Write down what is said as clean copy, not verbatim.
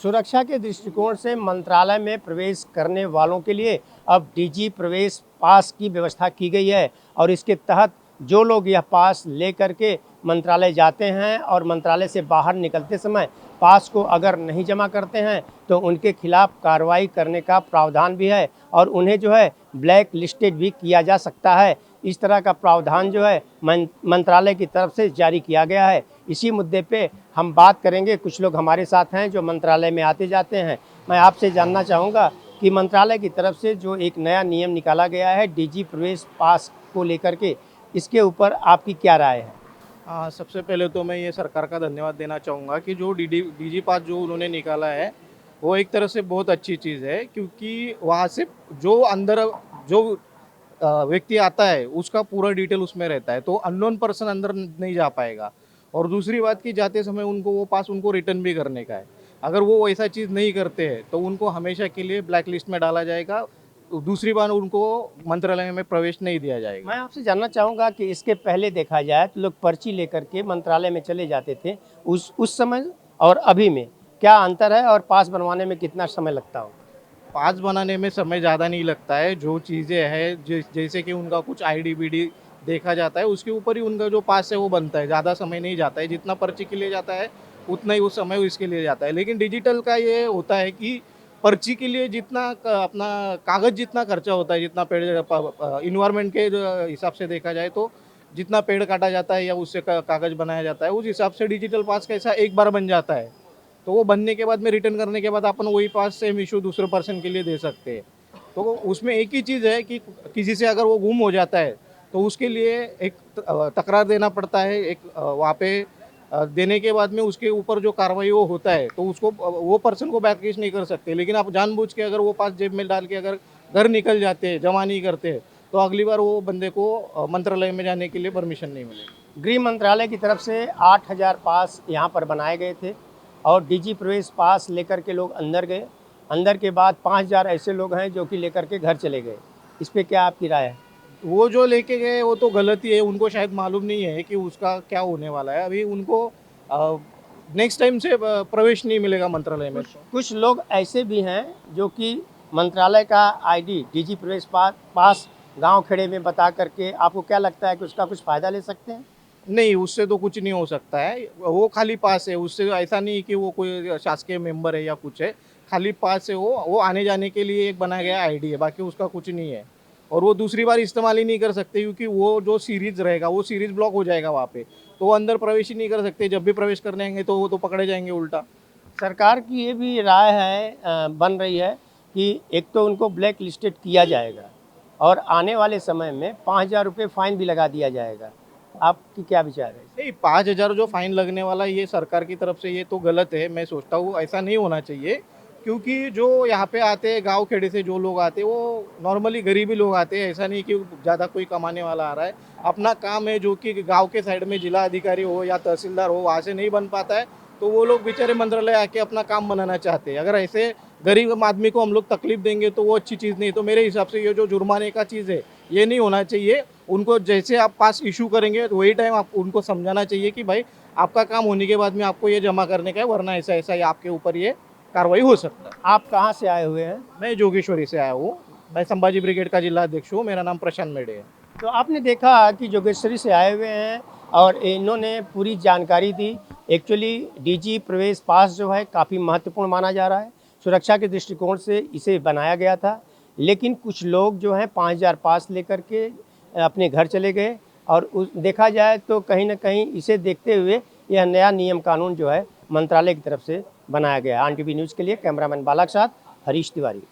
सुरक्षा के दृष्टिकोण से मंत्रालय में प्रवेश करने वालों के लिए अब डीजी प्रवेश पास की व्यवस्था की गई है और इसके तहत जो लोग यह पास लेकर के मंत्रालय जाते हैं और मंत्रालय से बाहर निकलते समय पास को अगर नहीं जमा करते हैं तो उनके खिलाफ कार्रवाई करने का प्रावधान भी है और उन्हें जो है ब्लैक लिस्टेड भी किया जा सकता है। इस तरह का प्रावधान जो है मंत्रालय की तरफ से जारी किया गया है। इसी मुद्दे पे हम बात करेंगे। कुछ लोग हमारे साथ हैं जो मंत्रालय में आते जाते हैं। मैं आपसे जानना चाहूँगा कि मंत्रालय की तरफ से जो एक नया नियम निकाला गया है डीजी प्रवेश पास को लेकर के, इसके ऊपर आपकी क्या राय है? सबसे पहले तो मैं ये सरकार का धन्यवाद देना चाहूँगा कि जो डीजी पास जो उन्होंने निकाला है वो एक तरह से बहुत अच्छी चीज़ है, क्योंकि वहाँ से जो अंदर जो व्यक्ति आता है उसका पूरा डिटेल उसमें रहता है, तो अननोन पर्सन अंदर नहीं जा पाएगा। और दूसरी बात कि जाते समय उनको वो पास उनको रिटर्न भी करने का है। अगर वो वैसा चीज़ नहीं करते हैं तो उनको हमेशा के लिए ब्लैक लिस्ट में डाला जाएगा। दूसरी बार उनको मंत्रालय में प्रवेश नहीं दिया जाएगा। मैं आपसे जानना चाहूँगा कि इसके पहले देखा जाए तो लोग पर्ची लेकर के मंत्रालय में चले जाते थे, उस समय और अभी में क्या अंतर है और पास बनवाने में कितना समय लगता हो? पास बनाने में समय ज़्यादा नहीं लगता है। जो चीज़ें हैं जैसे कि उनका कुछ आईडी बीडी देखा जाता है, उसके ऊपर ही उनका जो पास है वो बनता है। ज़्यादा समय नहीं जाता है, जितना पर्ची के लिए जाता है उतना ही वो समय इसके लिए जाता है। लेकिन डिजिटल का ये होता है कि पर्ची के लिए जितना अपना कागज़ जितना खर्चा होता है, जितना पेड़ इन्वायरमेंट के जो हिसाब से देखा जाए तो जितना पेड़ काटा जाता है या उससे कागज़ बनाया जाता है, उस हिसाब से डिजिटल पास कैसा एक बार बन जाता है। तो वो बनने के बाद में रिटर्न करने के बाद अपन वही पास सेम इशू दूसरे पर्सन के लिए दे सकते हैं। तो उसमें एक ही चीज़ है कि किसी से अगर वो गुम हो जाता है तो उसके लिए एक तकरार देना पड़ता है। एक वहाँ पे देने के बाद में उसके ऊपर जो कार्रवाई वो होता है तो उसको वो पर्सन को बैकलिस्ट नहीं कर सकते। लेकिन आप जानबूझ के अगर वो पास जेब में डाल के अगर घर निकल जाते हैं, जमा नहीं करते, तो अगली बार वो बंदे को मंत्रालय में जाने के लिए परमिशन नहीं मिलेगी। गृह मंत्रालय की तरफ से 8,000 पास यहाँ पर बनाए गए थे और डीजी प्रवेश पास लेकर के लोग अंदर गए। अंदर के बाद 5,000 ऐसे लोग हैं जो कि लेकर के घर चले गए। इस पे क्या आपकी राय है? वो जो लेके गए वो तो गलत ही है। उनको शायद मालूम नहीं है कि उसका क्या होने वाला है। अभी उनको नेक्स्ट टाइम से प्रवेश नहीं मिलेगा मंत्रालय में। कुछ लोग ऐसे भी हैं जो कि मंत्रालय का आईडी डीजी प्रवेश पास गांव खेड़े में बता करके, आपको क्या लगता है कि उसका कुछ फ़ायदा ले सकते हैं? नहीं, उससे तो कुछ नहीं हो सकता है। वो खाली पास है, उससे ऐसा नहीं कि वो कोई शासकीय मेंबर है या कुछ है। खाली पास है, वो आने जाने के लिए एक बनाया गया आईडी है, बाकी उसका कुछ नहीं है। और वो दूसरी बार इस्तेमाल ही नहीं कर सकते, क्योंकि वो जो सीरीज़ रहेगा वो सीरीज़ ब्लॉक हो जाएगा वहाँ पे। तो वो अंदर प्रवेश ही नहीं कर सकते। जब भी प्रवेश करने आएंगे तो वो तो पकड़े जाएंगे उल्टा। सरकार की ये भी राय है, बन रही है कि एक तो उनको ब्लैक लिस्टेड किया जाएगा और आने वाले समय में 5,000 रुपये फाइन भी लगा दिया जाएगा। आपकी क्या विचार है? नहीं, 5,000 जो फाइन लगने वाला ये सरकार की तरफ से ये तो गलत है। मैं सोचता हूँ ऐसा नहीं होना चाहिए, क्योंकि जो यहाँ पे आते हैं गांव खेड़े से जो लोग आते हैं वो नॉर्मली गरीबी लोग आते हैं। ऐसा नहीं कि ज़्यादा कोई कमाने वाला आ रहा है। अपना काम है जो कि गांव के साइड में जिला अधिकारी हो या तहसीलदार हो, वहाँ से नहीं बन पाता है, तो वो लोग बेचारे मंत्रालय आके अपना काम बनाना चाहते हैं। अगर ऐसे गरीब आदमी को हम लोग तकलीफ देंगे तो वो अच्छी चीज़ नहीं। तो मेरे हिसाब से ये जो जुर्माने का चीज़ है ये नहीं होना चाहिए। उनको जैसे आप पास इशू करेंगे तो वही टाइम आप उनको समझाना चाहिए कि भाई आपका काम होने के बाद में आपको ये जमा करने का है, वरना ऐसा ऐसा ही आपके ऊपर ये कार्रवाई हो सकता है। आप कहाँ से आए हुए हैं? मैं जोगेश्वरी से आया हूँ। मैं संभाजी ब्रिगेड का जिला अध्यक्ष हूँ। मेरा नाम प्रशांत मेढ़े है। तो आपने देखा कि जोगेश्वरी से आए हुए हैं और इन्होंने पूरी जानकारी दी। एक्चुअली डीजी प्रवेश पास जो है काफ़ी महत्वपूर्ण माना जा रहा है। सुरक्षा के दृष्टिकोण से इसे बनाया गया था, लेकिन कुछ लोग जो हैं 5,000 पास लेकर के अपने घर चले गए और देखा जाए तो कहीं ना कहीं इसे देखते हुए यह नया नियम कानून जो है मंत्रालय की तरफ से बनाया गया है। आन टीवी न्यूज़ के लिए कैमरामैन बाला के साथ हरीश तिवारी।